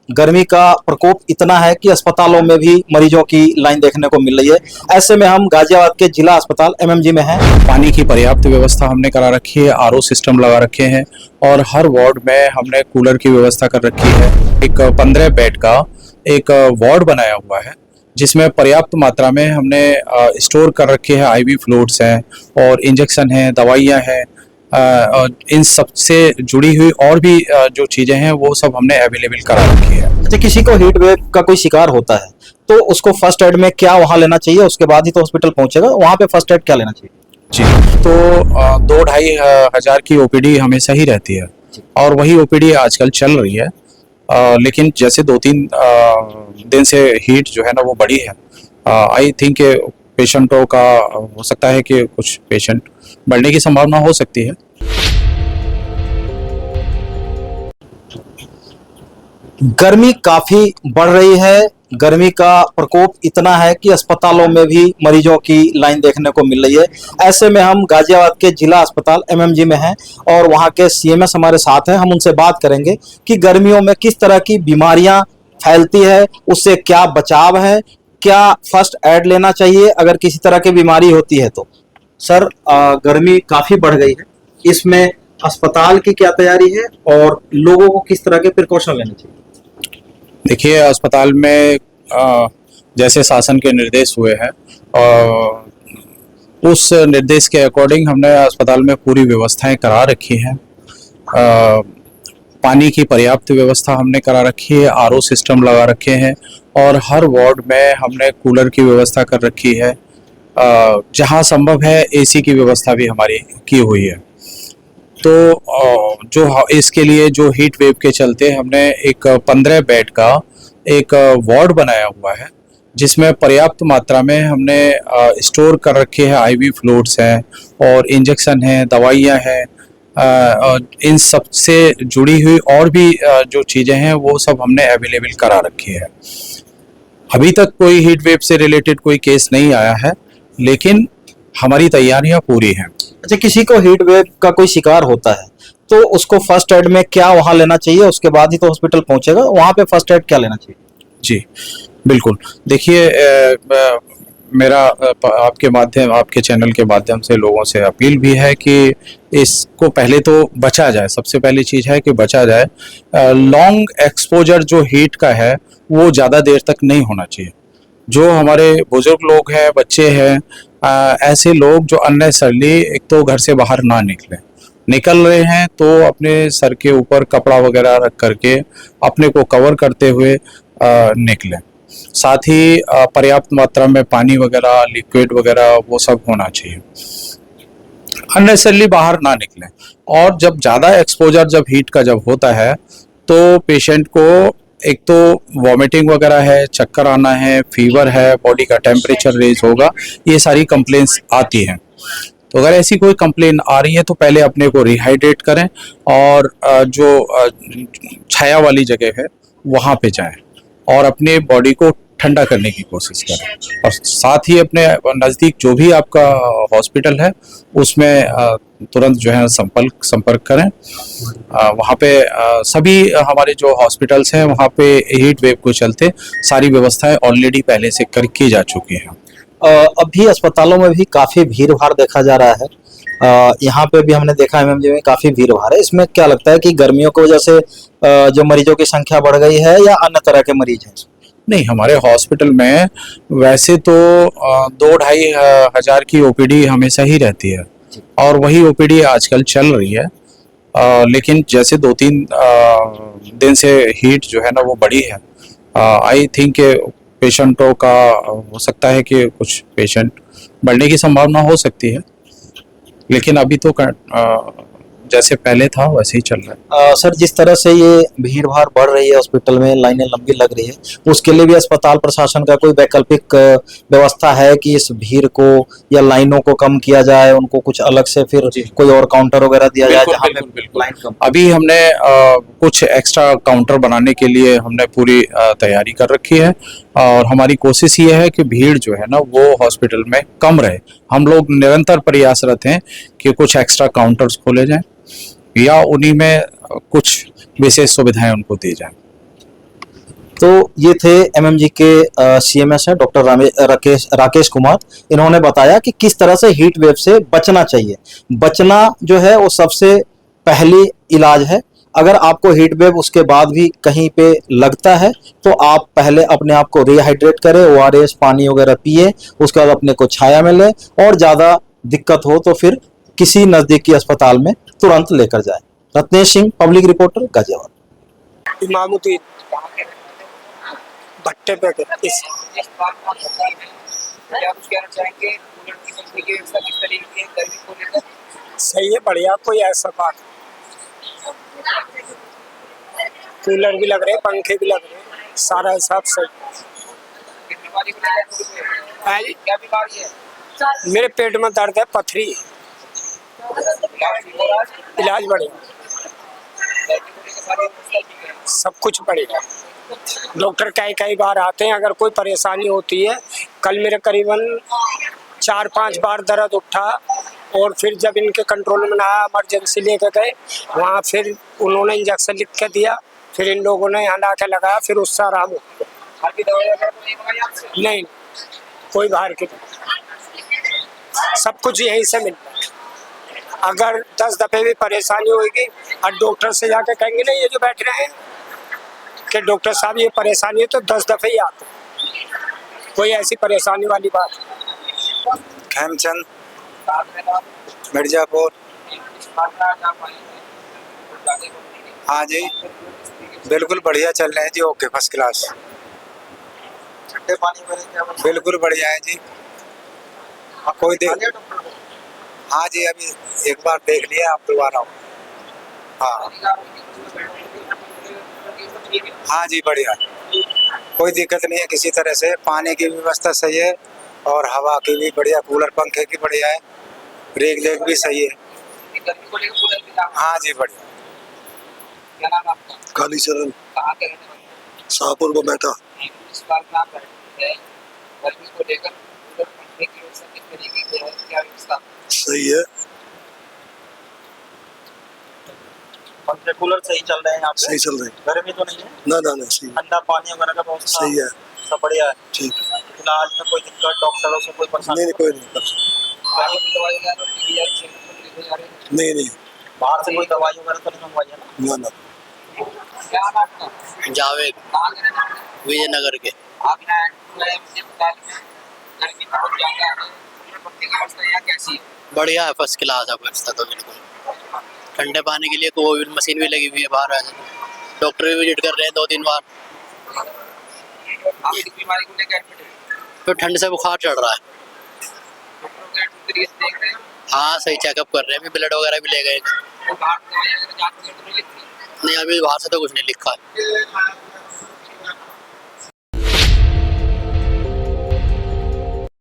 गर्मी का प्रकोप इतना है कि अस्पतालों में भी मरीजों की लाइन देखने को मिल रही है। ऐसे में हम गाजियाबाद के जिला अस्पताल एमएमजी में हैं। पानी की पर्याप्त व्यवस्था हमने करा रखी है, आरओ सिस्टम लगा रखे हैं और हर वार्ड में हमने कूलर की व्यवस्था कर रखी है। एक 15 बेड का एक वार्ड बनाया हुआ है जिसमें पर्याप्त मात्रा में हमने स्टोर कर रखे हैं। आईवी फ्लूइड्स हैं और इंजेक्शन हैं, दवाइयाँ हैं, और इन सब से जुड़ी हुई और भी जो चीज़ें हैं वो सब हमने अवेलेबल करा रखी है। जैसे किसी को हीट वेव का कोई शिकार होता है तो उसको फर्स्ट एड में क्या वहां लेना चाहिए, उसके बाद ही तो हॉस्पिटल पहुंचेगा, वहां पे फर्स्ट एड क्या लेना चाहिए? जी, तो 2-2.5 हज़ार की ओपीडी हमेशा ही रहती है और वही ओपीडी आजकल चल रही है। लेकिन जैसे 2-3 दिन से हीट जो है ना वो बढ़ी है। आई थिंक पेशेंटों का हो सकता है कि कुछ पेशेंट बढ़ने की संभावना हो सकती है। गर्मी काफी बढ़ रही है। गर्मी का प्रकोप इतना है कि अस्पतालों में भी मरीजों की लाइन देखने को मिल रही है। ऐसे में हम गाजियाबाद के जिला अस्पताल एमएमजी में हैं और वहां के सीएमएस हमारे साथ हैं। हम उनसे बात करेंगे कि गर्मियों में किस तरह की बीमारियां फैलती है, उससे क्या बचाव है, क्या फर्स्ट एड लेना चाहिए अगर किसी तरह की बीमारी होती है तो। सर, गर्मी काफी बढ़ गई है, इसमें अस्पताल की क्या तैयारी है और लोगों को किस तरह के प्रिकॉशन लेने चाहिए? देखिए, अस्पताल में जैसे शासन के निर्देश हुए हैं और उस निर्देश के अकॉर्डिंग हमने अस्पताल में पूरी व्यवस्थाएं करा रखी हैं। पानी की पर्याप्त व्यवस्था हमने करा रखी है, आरओ सिस्टम लगा रखे हैं और हर वार्ड में हमने कूलर की व्यवस्था कर रखी है। जहां संभव है एसी की व्यवस्था भी हमारी की हुई है। तो जो इसके लिए जो हीट वेव के चलते हमने एक 15 बेड का एक वार्ड बनाया हुआ है जिसमें पर्याप्त मात्रा में हमने स्टोर कर रखे हैं। आईवी फ्लूइड्स हैं और इंजेक्शन हैं, दवाइयाँ हैं, और इन सब से जुड़ी हुई और भी जो चीज़ें हैं वो सब हमने अवेलेबल करा रखी है। अभी तक कोई हीट वेव से रिलेटेड कोई केस नहीं आया है, लेकिन हमारी तैयारियां पूरी हैं। अच्छा, किसी को हीट वेव का कोई शिकार होता है तो उसको फर्स्ट एड में क्या वहां लेना चाहिए, उसके बाद ही तो हॉस्पिटल पहुंचेगा, वहां पे फर्स्ट एड क्या लेना चाहिए? जी, बिल्कुल। देखिए, मेरा आपके चैनल के माध्यम से लोगों से अपील भी है कि इसको पहले तो बचा जाए। सबसे पहली चीज़ है कि बचा जाए। लॉन्ग एक्सपोजर जो हीट का है वो ज़्यादा देर तक नहीं होना चाहिए। जो हमारे बुजुर्ग लोग हैं, बच्चे हैं, ऐसे लोग जो अननेसेसरली एक तो घर से बाहर ना निकल रहे हैं तो अपने सर के ऊपर कपड़ा वगैरह रख करके अपने को कवर करते हुए निकलें। साथ ही पर्याप्त मात्रा में पानी वगैरह, लिक्विड वगैरह वो सब होना चाहिए। अननेसेसरली बाहर ना निकलें। और जब ज़्यादा एक्सपोजर जब हीट का जब होता है तो पेशेंट को एक तो वॉमिटिंग वगैरह है, चक्कर आना है, फीवर है, बॉडी का टेम्परेचर रेज होगा, ये सारी कंप्लेंट्स आती हैं। तो अगर ऐसी कोई कंप्लेन आ रही है तो पहले अपने को रिहाइड्रेट करें और जो छाया वाली जगह है वहाँ पे जाएं और अपने बॉडी को ठंडा करने की कोशिश करें। और साथ ही अपने नज़दीक जो भी आपका हॉस्पिटल है उसमें तुरंत जो है संपर्क करें। वहाँ पे सभी हमारे जो हॉस्पिटल्स हैं वहाँ पे हीट वेव को चलते सारी व्यवस्थाएं ऑलरेडी पहले से की जा चुकी हैं। अभी अस्पतालों में भी काफी भीड़ भाड़ देखा जा रहा है। यहाँ पे भी हमने देखा एमएमजी में काफी भीड़ भाड़ है। इसमें क्या लगता है कि गर्मियों की वजह से जो मरीजों की संख्या बढ़ गई है या अन्य तरह के मरीज हैं? नहीं, हमारे हॉस्पिटल में वैसे तो 2-2.5 हज़ार की ओपीडी हमेशा ही रहती है और वही ओपीडी आजकल चल रही है। लेकिन जैसे 2-3 दिन से हीट जो है ना वो बढ़ी है। आई थिंक पेशेंटों का हो सकता है कि कुछ पेशेंट बढ़ने की संभावना हो सकती है, लेकिन अभी तो जैसे पहले था वैसे ही चल रहा है। सर, जिस तरह से ये भीड़ भाड़ बढ़ रही है, हॉस्पिटल में लाइनें लंबी लग रही है, उसके लिए भी अस्पताल प्रशासन का कोई वैकल्पिक व्यवस्था है कि इस भीड़ को या लाइनों को कम किया जाए, उनको कुछ अलग से फिर कोई और काउंटर वगैरह दिया जाए जहाँ पे लाइन कम? अभी हमने कुछ एक्स्ट्रा काउंटर बनाने के लिए हमने पूरी तैयारी कर रखी है और हमारी कोशिश ये है कि भीड़ जो है ना वो हॉस्पिटल में कम रहे। हम लोग निरंतर प्रयासरत हैं कि कुछ एक्स्ट्रा काउंटर्स खोले जाएं या उन्हीं में कुछ विशेष सुविधाएं उनको दी जाएं। तो ये थे एमएमजी के सीएमएस है डॉक्टर राकेश कुमार। इन्होंने बताया कि किस तरह से हीट वेव से बचना चाहिए। बचना जो है वो सबसे पहली इलाज है। अगर आपको हीट वेव उसके बाद भी कहीं पे लगता है तो आप पहले अपने आप को रिहाइड्रेट करें, ओआरएस पानी वगैरह पिए, उसके बाद अपने को छाया में लें, और ज़्यादा दिक्कत हो तो फिर किसी नज़दीकी अस्पताल में तुरंत लेकर जाएं। Ratnesh Singh, public reporter, Ghaziabad. इमामुद्दीन भट्टे पे इस सही है, बढ़िया, कोई ऐसा बात। कूलर भी लग रहे, पंखे भी लग रहे, सारा हिसाब सही। क्या बीमारी है? मेरे पेट में दर्द है, पथरी। इलाज बढ़िया, सब कुछ बढ़िया। डॉक्टर कई बार आते हैं अगर कोई परेशानी होती है। कल मेरे करीबन 4-5 बार दर्द उठा, और फिर जब इनके कंट्रोल में ना आया, इमरजेंसी लेके गए वहाँ, फिर उन्होंने इंजेक्शन लिख के दिया, फिर इन लोगों ने यहाँ लाके लगाया, फिर उससे आराम हो गया। नहीं, कोई बाहर की सब कुछ यहीं से मिलता है। अगर 10 दफे भी परेशानी होगी और डॉक्टर से जाके कहेंगे ना, ये जो बैठ रहे हैं कि डॉक्टर साहब ये परेशानी है, तो 10 दफे ही आते। कोई ऐसी परेशानी वाली बात। खेमचंद, मिर्जापुर। हाँ जी, बिल्कुल बढ़िया चल रहे हैं जी, ओके, फर्स्ट क्लास। ठंडे पानी में बिल्कुल बढ़िया है जी। कोई देख, हाँ जी, अभी एक बार देख लिया, आप दोबारा आओ। हाँ हाँ जी, बढ़िया, कोई दिक्कत नहीं है किसी तरह से। पानी की व्यवस्था सही है और हवा की भी बढ़िया, कूलर पंखे की बढ़िया है, रेग लेग भी सही है। हाँ जी, बढ़िया। क्या नाम आपका? काली चरण, कहाँ के रहने वाले? शाहपुर को बैठा। इस बार क्या कर रहे हैं? गर्मी को लेकर कूलर पंखे की व्यवस्था किस तरीके की है, क्या व्यवस्था? सही है, पंखे कूलर सही चल रहे हैं यहाँ पे? सही चल रही। गर्मी तो नहीं है? ना सही ठंडा पानी वगैरह का व्यवस्था सही है, सब बढ़िया है। ठीक। इलाज में कोई दिक्कत, डॉक्टरों से कोई परेशानी? नहीं, कोई नहीं कर। कहीं भी दवाई वगैरह तो दी जा रही है? नहीं, बाहर से कोई दवाई वगैरह तो नहीं मंगवाई है ना? ना। क्या नाम आपका? जावेद, कहाँ के रहने वाले? विजयनगर के। आप यहाँ अस्पताल में गर्मी बहुत ज्यादा है, कूलर पंखे की व्यवस्था यहाँ कैसी है? बढ़िया है, फर्स्ट क्लास है व्यवस्था तो बिल्कुल। ठंडे पानी के लिए कोई मशीन भी लगी हुई है बाहर। डॉक्टर भी विजिट कर रहे हैं 2-3 बार। आप इस बीमारी को लेकर एडमिट हैं? तो ठंड से बुखार चढ़ रहा है। डॉक्टरों के तरीके से देख रहे हैं? हाँ, सही चेकअप कर रहे हैं, अभी ब्लड वगैरह भी ले गए। तो बाहर दवाई अगर जांच वगैरह तो नहीं लिखती? नहीं, अभी बाहर से तो कुछ नहीं लिखा है।